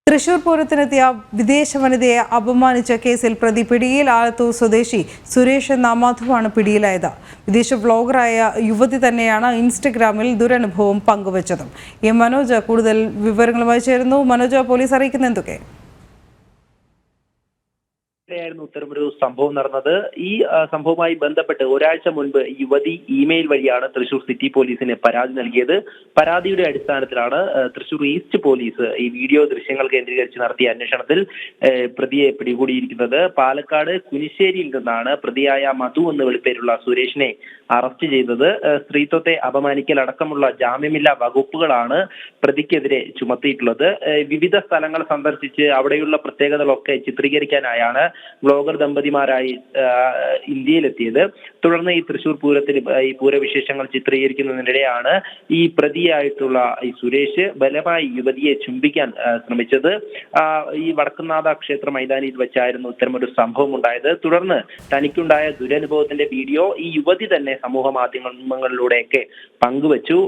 തൃശൂർ പൂരത്തിനെത്തിയ വിദേശ വനിതയെ അപമാനിച്ച കേസിൽ പ്രതി പിടിയിൽ ആലത്തൂർ സ്വദേശി സുരേഷ് എന്ന മധുവാണ് പിടിയിലായത്. വിദേശ വ്ലോഗറായ യുവതി തന്നെയാണ് ഇൻസ്റ്റഗ്രാമിൽ ദുരനുഭവം പങ്കുവച്ചത്. മനോജ് കൂടുതൽ വിവരങ്ങളുമായി ചേരുന്നു. മനോജ്, പോലീസ് അറിയിക്കുന്ന എന്തൊക്കെ? ായിരുന്നു ഇത്തരമൊരു സംഭവം നടന്നത്. ഈ സംഭവവുമായി ബന്ധപ്പെട്ട് ഒരാഴ്ച മുൻപ് യുവതി ഇമെയിൽ വഴിയാണ് തൃശൂർ സിറ്റി പോലീസിന് പരാതി നൽകിയത്. പരാതിയുടെ അടിസ്ഥാനത്തിലാണ് തൃശൂർ ഈസ്റ്റ് പോലീസ് ഈ വീഡിയോ ദൃശ്യങ്ങൾ കേന്ദ്രീകരിച്ച് നടത്തിയ അന്വേഷണത്തിൽ പ്രതിയെ പിടികൂടിയിരിക്കുന്നത്. പാലക്കാട് കുനിശ്ശേരിയിൽ നിന്നാണ് പ്രതിയായ മധു എന്ന് വിളിപ്പേരുള്ള സുരേഷിനെ അറസ്റ്റ് ചെയ്തത്. സ്ത്രീത്വത്തെ അപമാനിക്കൽ അടക്കമുള്ള ജാമ്യമില്ലാ വകുപ്പുകളാണ് പ്രതിക്കെതിരെ ചുമത്തിയിട്ടുള്ളത്. വിവിധ സ്ഥലങ്ങൾ സന്ദർശിച്ച് അവിടെയുള്ള പ്രത്യേകതകളൊക്കെ ചിത്രീകരിക്കാനായാണ് വ്ലോഗർ ദമ്പതിമാരായി ഇന്ത്യയിലെത്തിയത്. തുടർന്ന് ഈ തൃശൂർ പൂരത്തിന് ഈ പൂരവിശേഷങ്ങൾ ചിത്രീകരിക്കുന്നതിനിടെയാണ് ഈ പ്രതിയായിട്ടുള്ള ഈ സുരേഷ് ബലമായി യുവതിയെ ചുംബിക്കാൻ ശ്രമിച്ചത്. ഈ വടക്കുംനാഥ ക്ഷേത്ര മൈതാനിയിൽ വെച്ചായിരുന്നു ഇത്തരമൊരു സംഭവം ഉണ്ടായത്. തുടർന്ന് തനിക്കുണ്ടായ ദുരനുഭവത്തിന്റെ വീഡിയോ ഈ യുവതി തന്നെ സമൂഹ മാധ്യമങ്ങളിലൂടെയൊക്കെ പങ്കുവച്ചു.